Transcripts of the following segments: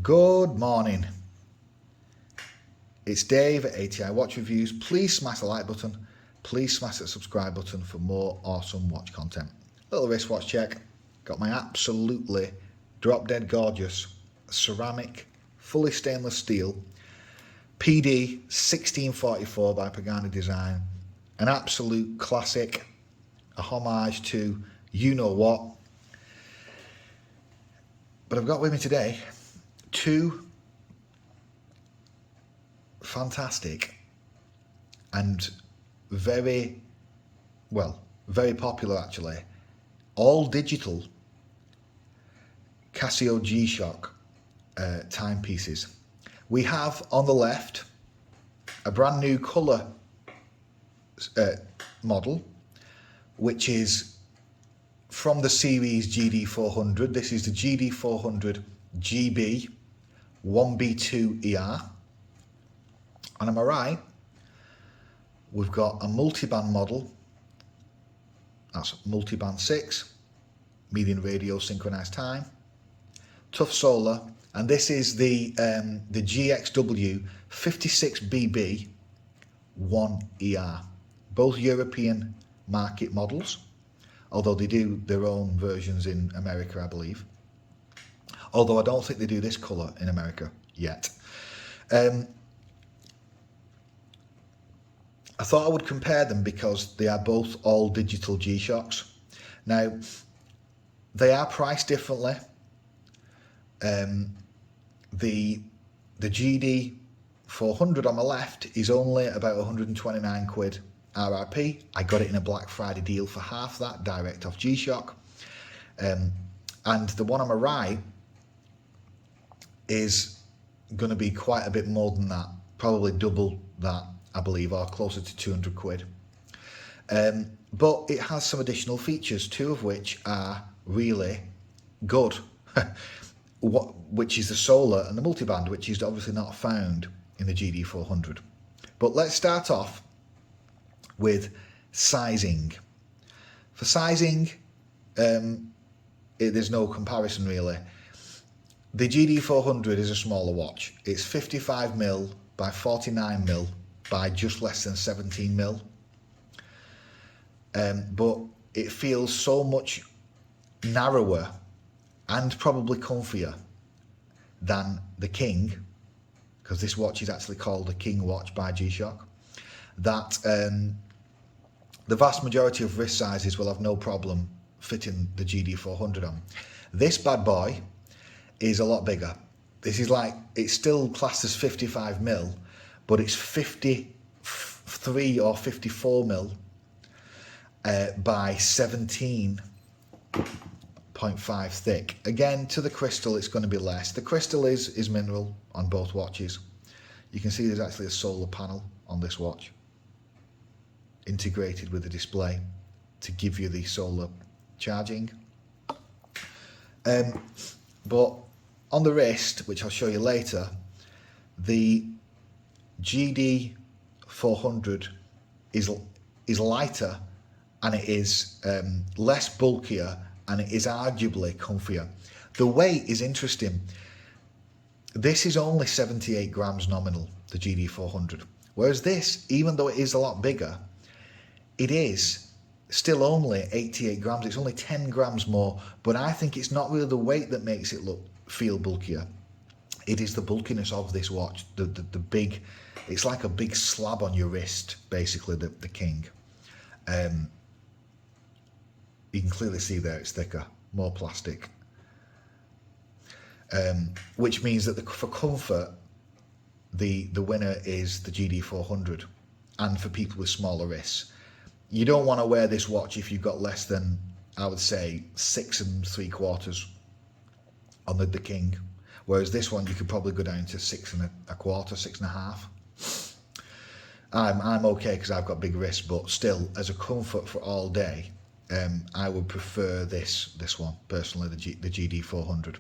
Good morning. It's Dave at ATI Watch Reviews. Please smash the like button. Please smash the subscribe button for more awesome watch content. Little wristwatch check. Got my absolutely drop dead gorgeous ceramic, fully stainless steel PD 1644 by Pagani Design. An absolute classic, a homage to you know what. But I've got with me today two fantastic and very popular actually, all digital Casio Gshock timepieces. We have on the left a brand new colour model, which is from the series GD400. This is the GD400 GB 1B2ER. And on my right, we've got a multi-band model. That's multi-band 6, median radio synchronized time, tough solar, and this is the GXW-56BB 1ER. Both European market models, although they do their own versions in America, I believe. Although I don't think they do this colour in America yet. I thought I would compare them because they are both all digital G-Shocks. Now, they are priced differently. The GD400 on my left is only about 129 quid RRP. I got it in a Black Friday deal for half that, direct off G-Shock. And the one on my right is going to be quite a bit more than that, probably double that, I believe, or closer to 200 quid. But it has some additional features, two of which are really good, which is the solar and the multiband, which is obviously not found in the GD400. But let's start off with sizing. For sizing, there's no comparison really. The GD400 is a smaller watch. It's 55mm by 49mm by just less than 17mm. But it feels so much narrower and probably comfier than the King, because this watch is actually called the King watch by G-Shock, that the vast majority of wrist sizes will have no problem fitting the GD400 on. This bad boy is a lot bigger. This is like, it's still classed as 55mm, but it's 53 or 54mm by 17.5 thick. Again, to the crystal, it's going to be less. The crystal is mineral on both watches. You can see there's actually a solar panel on this watch, integrated with the display to give you the solar charging. But on the wrist, which I'll show you later, the GD400 is lighter, and it is less bulkier, and it is arguably comfier. The weight is interesting. This is only 78 grams nominal, the GD400. Whereas this, even though it is a lot bigger, it is still only 88 grams. It's only 10 grams more, but I think it's not really the weight that makes it feel bulkier. It is the bulkiness of this watch, the big, it's like a big slab on your wrist, basically, the King. You can clearly see there it's thicker, more plastic. Which means that for comfort, the winner is the GD400, and for people with smaller wrists. You don't want to wear this watch if you've got less than, I would say, 6 3/4 on the King. Whereas this one, you could probably go down to 6 1/4, 6 1/2. I'm okay because I've got big wrists, but still, as a comfort for all day, I would prefer this one personally, the GD400.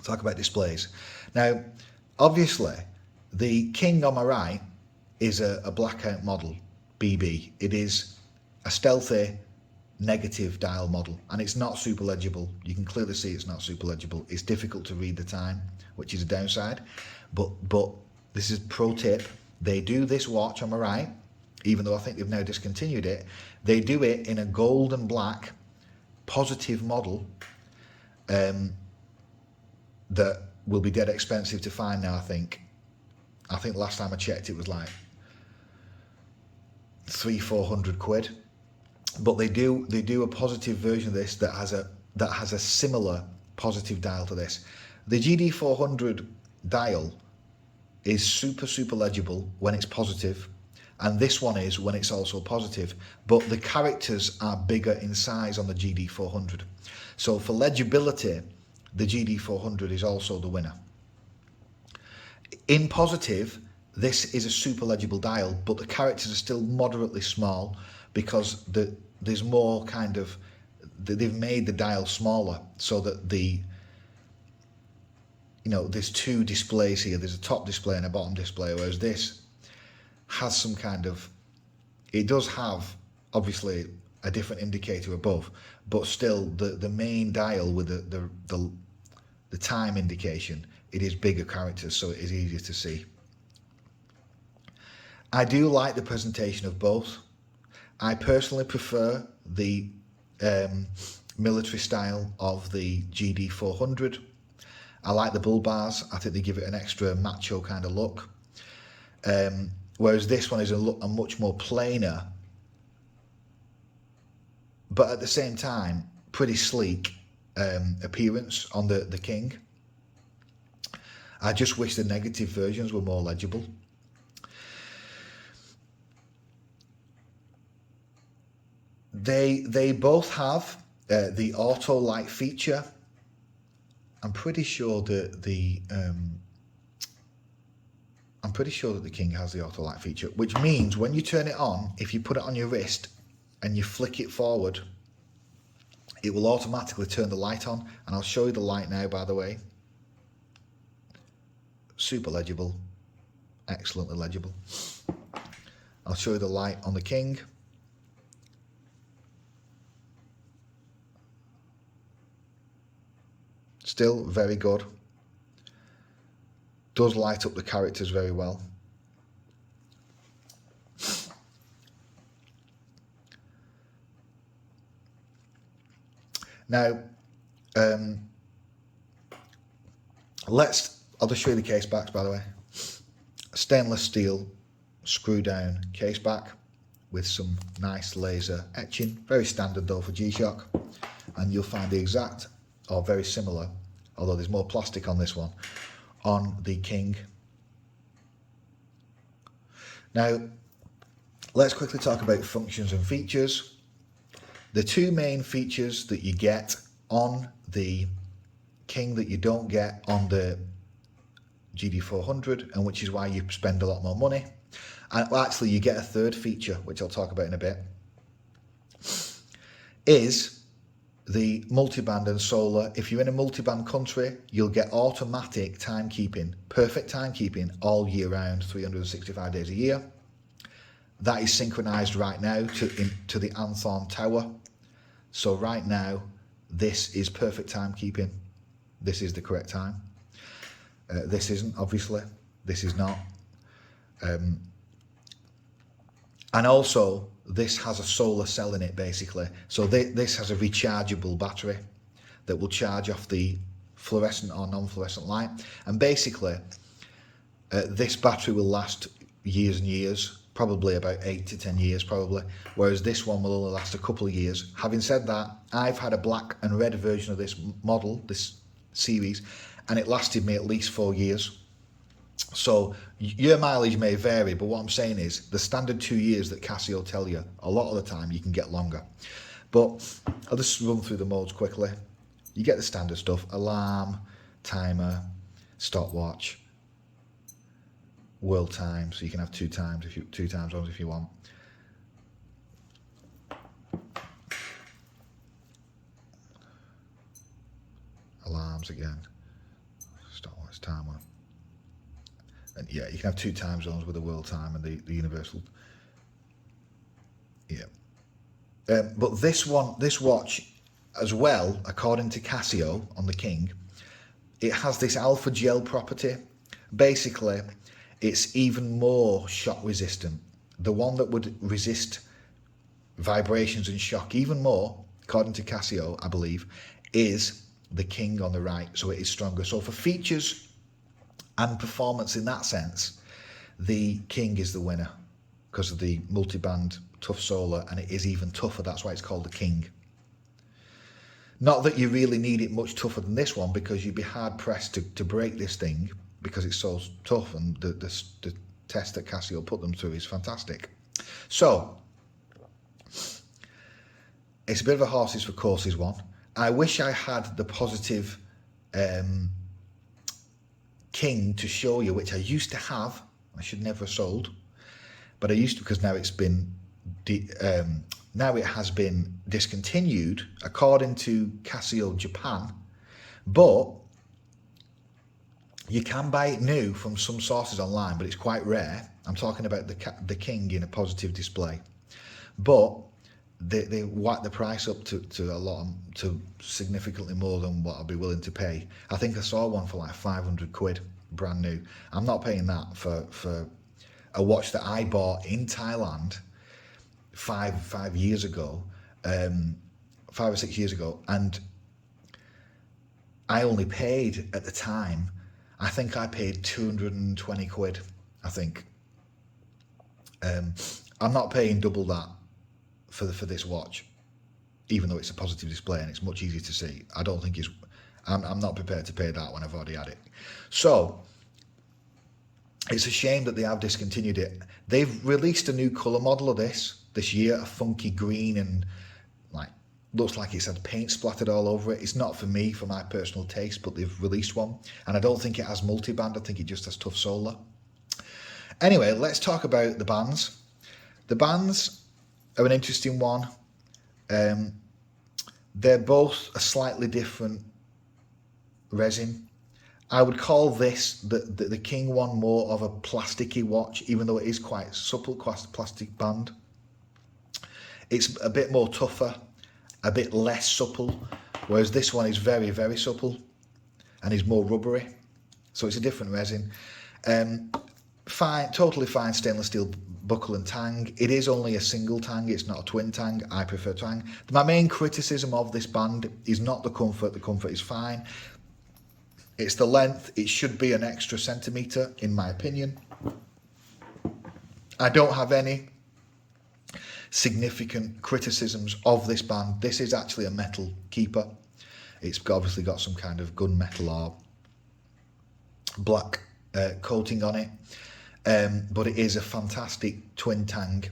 Talk about displays. Now, obviously, the King on my right is a blackout model BB. It is a stealthy negative dial model, and it's not super legible. You can clearly see it's not super legible. It's difficult to read the time, which is a downside, but this is pro tip. They do this watch on my right, even though I think they've now discontinued it. They do it in a gold and black positive model that will be dead expensive to find now. I think last time I checked it was like 300-400 quid. But they do a positive version of this that has a similar positive dial to this. The GD400 dial is super legible when it's positive, and this one is when it's also positive, but the characters are bigger in size on the GD400. So for legibility, the GD400 is also the winner. In positive, this is a super legible dial, but the characters are still moderately small because there's more kind of, they've made the dial smaller so that there's two displays here. There's a top display and a bottom display, whereas this has some kind of, it does have obviously a different indicator above, but still the main dial with the time indication, it is bigger characters, so it is easier to see. I do like the presentation of both. I personally prefer the military style of the GD400. I like the bull bars. I think they give it an extra macho kind of look. Whereas this one is a much more plainer, but at the same time, pretty sleek appearance on the King. I just wish the negative versions were more legible. They both have the auto light feature. I'm pretty sure that the King has the auto light feature, which means when you turn it on, if you put it on your wrist and you flick it forward, it will automatically turn the light on. And I'll show you the light now, by the way. Super legible, excellently legible. I'll show you the light on the King. Still very good. Does light up the characters very well. Now, I'll just show you the case backs, by the way. Stainless steel screw down case back with some nice laser etching. Very standard though for Gshock. And you'll find the exact, or very similar, although there's more plastic on this one, on the King. Now, let's quickly talk about functions and features. The two main features that you get on the King that you don't get on the GD400, and which is why you spend a lot more money. And well, actually, you get a third feature, which I'll talk about in a bit, is the multiband and solar. If you're in a multiband country, you'll get automatic timekeeping, perfect timekeeping all year round, 365 days a year. That is synchronized right now to the Anthorn Tower. So right now, this is perfect timekeeping. This is the correct time. This isn't, obviously. This is not. And also, this has a solar cell in it, basically. So this has a rechargeable battery that will charge off the fluorescent or non-fluorescent light. And basically, this battery will last years and years, probably about 8 to 10 years, probably. Whereas this one will only last a couple of years. Having said that, I've had a black and red version of this model, this series, and it lasted me at least 4 years. So your mileage may vary, but what I'm saying is the standard 2 years that Casio tell you, a lot of the time you can get longer. But I'll just run through the modes quickly. You get the standard stuff: alarm, timer, stopwatch, world time, so you can have two time zones if you want. Alarms again, stopwatch, timer. And yeah, you can have 2 time zones with the world time and the universal. Yeah. But this watch as well, according to Casio on the King, it has this alpha gel property. Basically, it's even more shock resistant. The one that would resist vibrations and shock even more, according to Casio, I believe, is the King on the right. So it is stronger. So for features and performance in that sense, the King is the winner because of the multi-band tough solar, and it is even tougher. That's why it's called the King. Not that you really need it much tougher than this one, because you'd be hard pressed to break this thing because it's so tough, and the test that Casio put them through is fantastic. So it's a bit of a horses for courses one. I wish I had the positive King to show you, which I used to have. I should never have sold, but I used to, because now it's been now it has been discontinued according to Casio Japan, but you can buy it new from some sources online, but it's quite rare. I'm talking about the King in a positive display, but they whack the price up to significantly more than what I'd be willing to pay. I think I saw one for like 500 quid, brand new. I'm not paying that for a watch that I bought in Thailand five years ago, 5 or 6 years ago, and I only paid at the time, I think I paid 220 quid, I think. I'm not paying double that for this watch, even though it's a positive display and it's much easier to see. I don't think I'm not prepared to pay that when I've already had it. So it's a shame that they have discontinued it. They've released a new colour model of this year, a funky green, and like looks like it's had paint splattered all over it. It's not for me, for my personal taste, but they've released one, and I don't think it has multi-band. I think it just has tough solar. Anyway, let's talk about the bands. The bands are an interesting one. They're both a slightly different resin. I would call this the King one more of a plasticky watch, even though it is quite supple, plastic band. It's a bit more tougher, a bit less supple, whereas this one is very, very supple and is more rubbery. So it's a different resin. Fine, totally fine stainless steel buckle and tang. It is only a single tang, it's not a twin tang. I prefer tang. My main criticism of this band is not the comfort. The comfort is fine. It's the length. It should be an extra centimetre, in my opinion. I don't have any significant criticisms of this band. This is actually a metal keeper. It's obviously got some kind of gunmetal or black coating on it, but it is a fantastic twin tang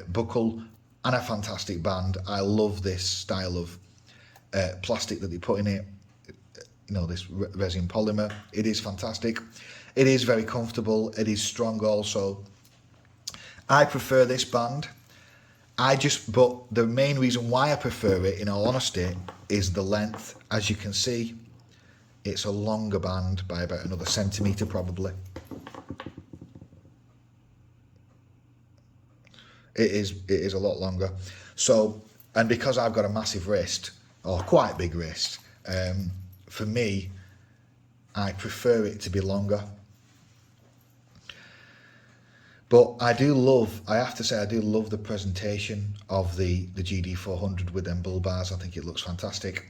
buckle and a fantastic band. I love this style of plastic that they put in it, you know, this resin polymer. It is fantastic. It is very comfortable. It is strong also. I prefer this band. But the main reason why I prefer it, in all honesty, is the length. As you can see, it's a longer band by about another centimetre probably. It is a lot longer. So, and because I've got a massive wrist, or quite big wrist, for me, I prefer it to be longer. But I have to say, I do love the presentation of the GD400 with them bull bars. I think it looks fantastic.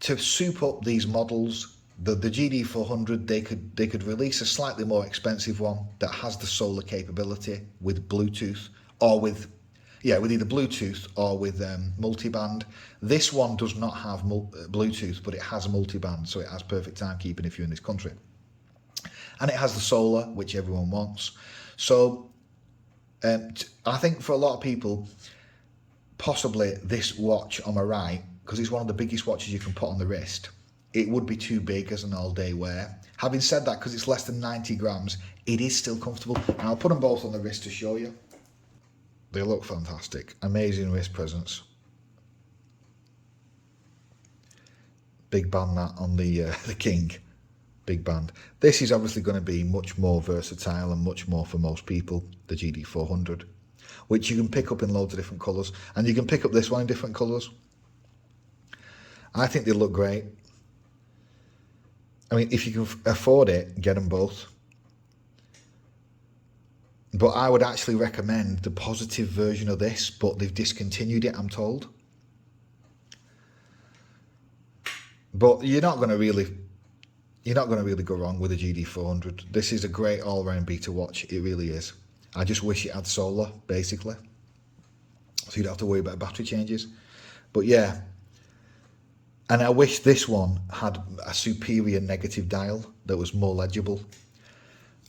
To soup up these models, the GD400, they could release a slightly more expensive one that has the solar capability with Bluetooth, or with either Bluetooth or with multiband. This one does not have Bluetooth, but it has a multiband, so it has perfect timekeeping if you're in this country. And it has the solar, which everyone wants. So I think for a lot of people, possibly this watch on my right, because it's one of the biggest watches you can put on the wrist, it would be too big as an all-day wear. Having said that, because it's less than 90 grams, it is still comfortable. And I'll put them both on the wrist to show you. They look fantastic. Amazing wrist presence. Big band that on the King. Big band. This is obviously going to be much more versatile and much more for most people, the GD400. which you can pick up in loads of different colours. And you can pick up this one in different colours. I think they look great. I mean, if you can afford it, get them both. But I would actually recommend the positive version of this, but they've discontinued it, I'm told. But you're not going to really go wrong with a GD400. This is a great all-round beat to watch. It really is. I just wish it had solar, basically, so you don't have to worry about battery changes. But yeah, and I wish this one had a superior negative dial that was more legible.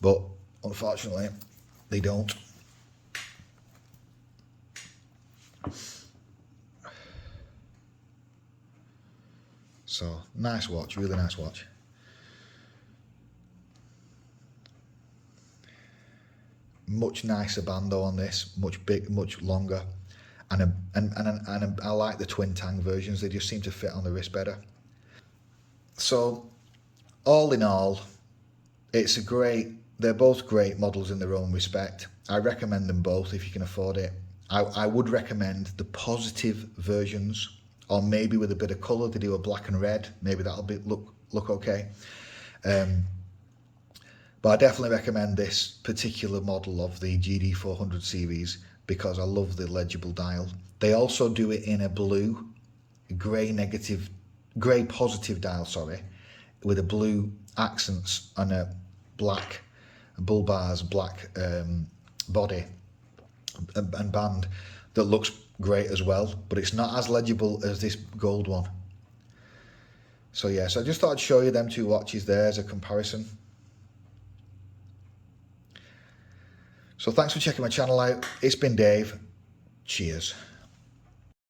But unfortunately, they don't. So, nice watch, really nice watch. Much nicer band though on this, much longer. And I like the twin tang versions, they just seem to fit on the wrist better. So, all in all, they're both great models in their own respect. I recommend them both if you can afford it. I would recommend the positive versions, or maybe with a bit of colour. They do a black and red, maybe that'll look okay. But I definitely recommend this particular model of the GD400 series because I love the legible dial. They also do it in a blue, grey positive dial, sorry, with a blue accents and a black bull bars, black body and band that looks great as well, but it's not as legible as this gold one. So yeah, so I just thought I'd show you them two watches there as a comparison. So thanks for checking my channel out. It's been Dave. Cheers.